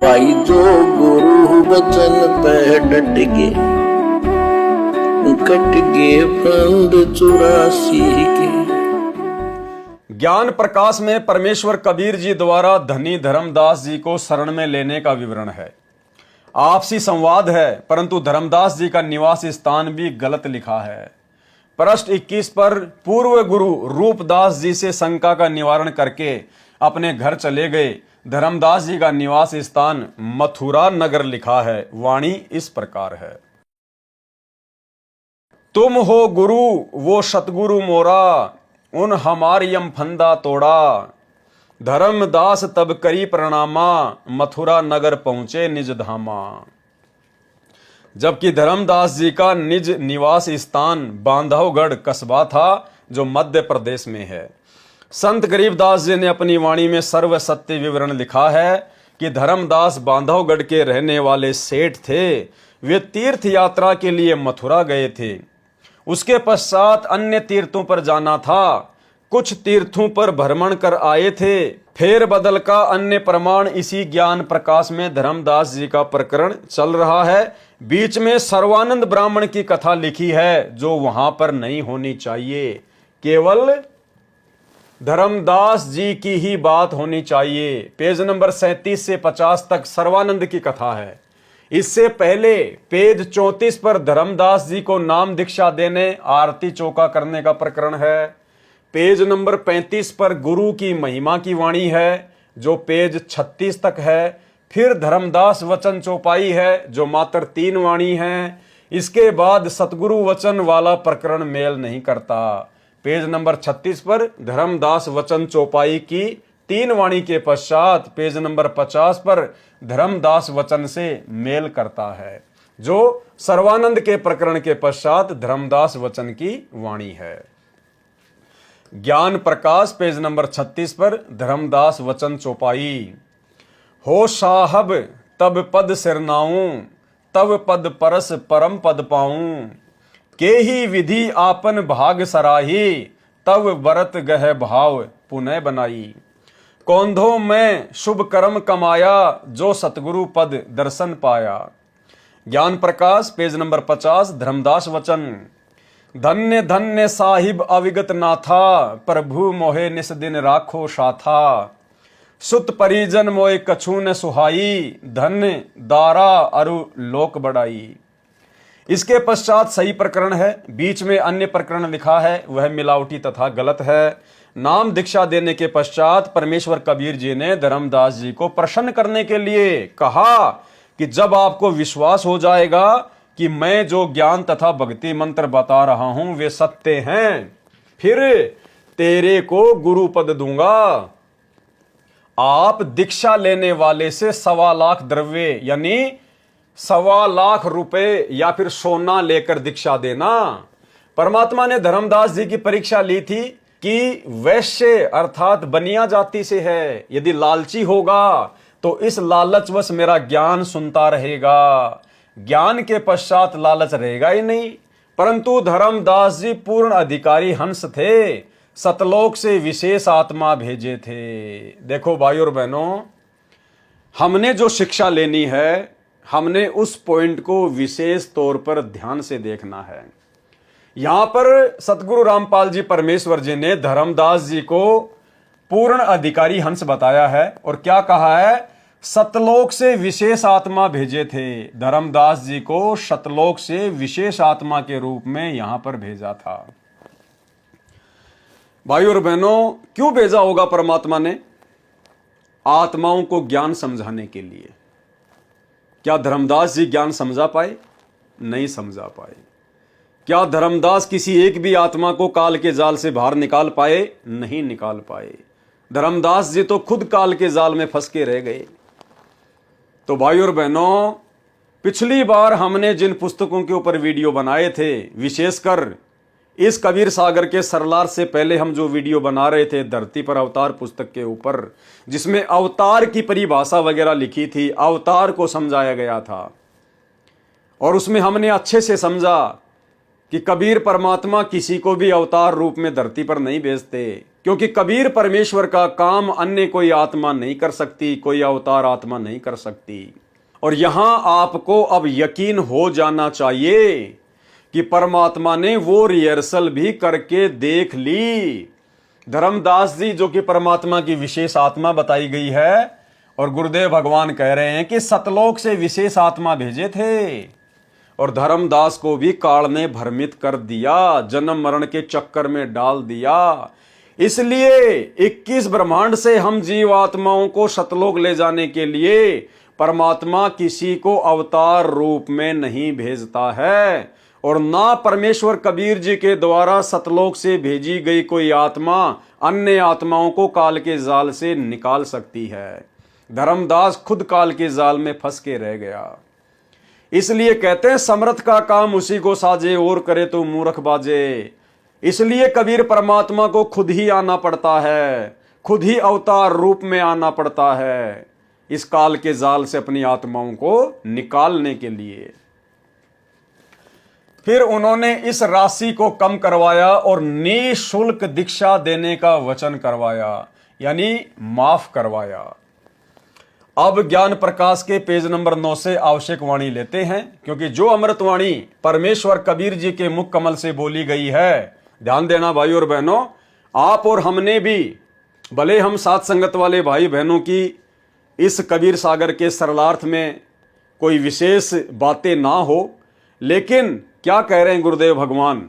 भाई जो गुरु वचन पे डट गए, कट गए फंद 84 के। ज्ञान प्रकाश में परमेश्वर कबीर जी द्वारा धनी धर्मदास जी को शरण में लेने का विवरण है। आपसी संवाद है, परंतु धर्मदास जी का निवास स्थान भी गलत लिखा है। पृष्ठ 21 पर पूर्व गुरु रूपदास जी से शंका का निवारण करके अपने घर चले गए। धर्मदास जी का निवास स्थान मथुरा नगर लिखा है। वाणी इस प्रकार है। तुम हो गुरु वो सतगुरु मोरा, उन हमारियम फंदा तोड़ा। धर्मदास तब करी प्रणामा, मथुरा नगर पहुंचे निज धामा। जबकि धर्मदास जी का निज निवास स्थान बांधवगढ़ कस्बा था, जो मध्य प्रदेश में है। संत गरीबदास जी ने अपनी वाणी में सर्व सत्य विवरण लिखा है कि धर्मदास बांधवगढ़ के रहने वाले सेठ थे। वे तीर्थ यात्रा के लिए मथुरा गए थे। उसके पश्चात अन्य तीर्थों पर जाना था। कुछ तीर्थों पर भ्रमण कर आए थे। फेर बदल का अन्य प्रमाण इसी ज्ञान प्रकाश में धर्मदास जी का प्रकरण चल रहा है। बीच में सर्वानंद ब्राह्मण की कथा लिखी है, जो वहां पर नहीं होनी चाहिए। केवल धर्मदास जी की ही बात होनी चाहिए। पेज नंबर 37 से 50 तक सर्वानंद की कथा है। इससे पहले पेज 34 पर धर्मदास जी को नाम दीक्षा देने, आरती चौका करने का प्रकरण है। पेज नंबर 35 पर गुरु की महिमा की वाणी है, जो पेज 36 तक है। फिर धर्मदास वचन चौपाई है, जो मात्र 3 वाणी है। इसके बाद सतगुरु वचन वाला प्रकरण मेल नहीं करता। पेज नंबर 36 पर धर्मदास वचन चौपाई की 3 वाणी के पश्चात पेज नंबर 50 पर धर्मदास वचन से मेल करता है, जो सर्वानंद के प्रकरण के पश्चात धर्मदास वचन की वाणी है। ज्ञान प्रकाश पेज नंबर 36 पर धर्मदास वचन चौपाई। हो साहब तब पद सिरनाऊं, तब पद परस परम पद पाऊं। के ही विधि आपन भाग सराही, तब बरत गह भाव पुनः बनाई। कौंधों में शुभ कर्म कमाया, जो सतगुरु पद दर्शन पाया। ज्ञान प्रकाश पेज नंबर 50 धर्मदास वचन। धन्य धन्य साहिब अविगत नाथा, प्रभु मोहे निस दिन राखो साथा। सुत परिजन मोए कछु न सुहाई, धन्य दारा अरु लोक बढ़ाई। इसके पश्चात सही प्रकरण है। बीच में अन्य प्रकरण लिखा है, वह मिलावटी तथा गलत है। नाम दीक्षा देने के पश्चात परमेश्वर कबीर जी ने धर्मदास जी को प्रसन्न करने के लिए कहा कि जब आपको विश्वास हो जाएगा कि मैं जो ज्ञान तथा भक्ति मंत्र बता रहा हूं वे सत्य हैं, फिर तेरे को गुरु पद दूंगा। आप दीक्षा लेने वाले से 1.25 लाख द्रव्य यानी 1.25 लाख रुपए या फिर सोना लेकर दीक्षा देना। परमात्मा ने धर्मदास जी की परीक्षा ली थी कि वैश्य अर्थात बनिया जाति से है। यदि लालची होगा तो इस लालचवश मेरा ज्ञान सुनता रहेगा, ज्ञान के पश्चात लालच रहेगा ही नहीं। परंतु धर्मदास जी पूर्ण अधिकारी हंस थे, सतलोक से विशेष आत्मा भेजे थे। देखो भाई और बहनों, हमने जो शिक्षा लेनी है, हमने उस पॉइंट को विशेष तौर पर ध्यान से देखना है। यहां पर सतगुरु रामपाल जी परमेश्वर जी ने धर्मदास जी को पूर्ण अधिकारी हंस बताया है और क्या कहा है, सतलोक से विशेष आत्मा भेजे थे। धर्मदास जी को सतलोक से विशेष आत्मा के रूप में यहां पर भेजा था। भाई और बहनों, क्यों भेजा होगा परमात्मा ने? आत्माओं को ज्ञान समझाने के लिए। क्या धर्मदास जी ज्ञान समझा पाए? नहीं समझा पाए। क्या धर्मदास किसी एक भी आत्मा को काल के जाल से बाहर निकाल पाए? नहीं निकाल पाए। धर्मदास जी तो खुद काल के जाल में फंस के रह गए। तो भाई और बहनों, पिछली बार हमने जिन पुस्तकों के ऊपर वीडियो बनाए थे, विशेषकर इस कबीर सागर के सरलार से पहले हम जो वीडियो बना रहे थे धरती पर अवतार पुस्तक के ऊपर, जिसमें अवतार की परिभाषा वगैरह लिखी थी, अवतार को समझाया गया था और उसमें हमने अच्छे से समझा कि कबीर परमात्मा किसी को भी अवतार रूप में धरती पर नहीं भेजते। क्योंकि कबीर परमेश्वर का काम अन्य कोई आत्मा नहीं कर सकती, कोई अवतार आत्मा नहीं कर सकती। और यहां आपको अब यकीन हो जाना चाहिए कि परमात्मा ने वो रिहर्सल भी करके देख ली। धर्मदास जी जो कि परमात्मा की विशेष आत्मा बताई गई है, और गुरुदेव भगवान कह रहे हैं कि सतलोक से विशेष आत्मा भेजे थे, और धर्मदास को भी काल ने भ्रमित कर दिया, जन्म मरण के चक्कर में डाल दिया। इसलिए 21 ब्रह्मांड से हम जीवात्माओं को सतलोक ले जाने के लिए परमात्मा किसी को अवतार रूप में नहीं भेजता है, और ना परमेश्वर कबीर जी के द्वारा सतलोक से भेजी गई कोई आत्मा अन्य आत्माओं को काल के जाल से निकाल सकती है। धर्मदास खुद काल के जाल में फंस के रह गया। इसलिए कहते हैं समर्थ का काम उसी को साजे, और करे तो मूर्ख बाजे। इसलिए कबीर परमात्मा को खुद ही आना पड़ता है, खुद ही अवतार रूप में आना पड़ता है, इस काल के जाल से अपनी आत्माओं को निकालने के लिए। फिर उन्होंने इस राशि को कम करवाया और निःशुल्क दीक्षा देने का वचन करवाया, यानी माफ करवाया। अब ज्ञान प्रकाश के पेज नंबर 9 से आवश्यक वाणी लेते हैं, क्योंकि जो अमृतवाणी परमेश्वर कबीर जी के मुख कमल से बोली गई है, ध्यान देना भाई और बहनों, आप और हमने भी, भले हम साथ संगत वाले भाई बहनों की इस कबीर सागर के सरलार्थ में कोई विशेष बातें ना हो, लेकिन क्या कह रहे हैं गुरुदेव भगवान,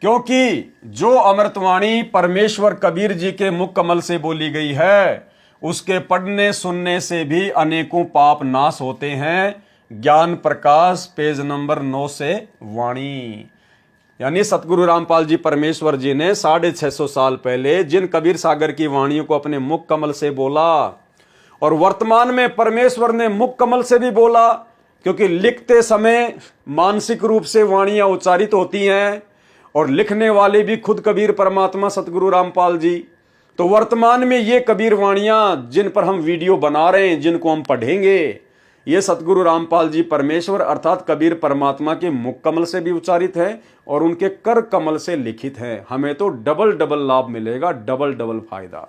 क्योंकि जो अमृतवाणी परमेश्वर कबीर जी के मुख कमल से बोली गई है, उसके पढ़ने सुनने से भी अनेकों पाप नाश होते हैं। ज्ञान प्रकाश पेज नंबर 9 से वाणी, यानी सतगुरु रामपाल जी परमेश्वर जी ने 650 साल पहले जिन कबीर सागर की वाणियों को अपने मुख कमल से बोला, और वर्तमान में परमेश्वर ने मुख कमल से भी बोला, क्योंकि लिखते समय मानसिक रूप से वाणियां उच्चारित होती हैं, और लिखने वाले भी खुद कबीर परमात्मा सतगुरु रामपाल जी। तो वर्तमान में ये कबीर वाणियां जिन पर हम वीडियो बना रहे हैं, जिनको हम पढ़ेंगे, ये सतगुरु रामपाल जी परमेश्वर अर्थात कबीर परमात्मा के मुख कमल से भी उच्चारित है और उनके कर कमल से लिखित है। हमें तो डबल डबल लाभ मिलेगा, डबल डबल फायदा।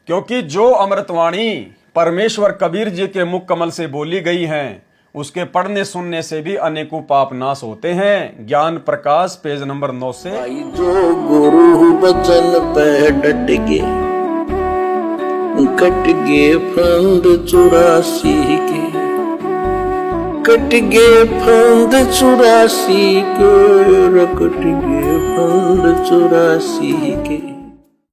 क्योंकि जो अमृतवाणी परमेश्वर कबीर जी के मुख कमल से बोली गई हैं, उसके पढ़ने सुनने से भी अनेकों पाप नाश होते हैं। ज्ञान प्रकाश पेज नंबर 9 से। भाई जो गुरु बचन पे डट गए, कट गए फंद 84 के, कट गए फंद 84 के, कट गए फंद 84 के।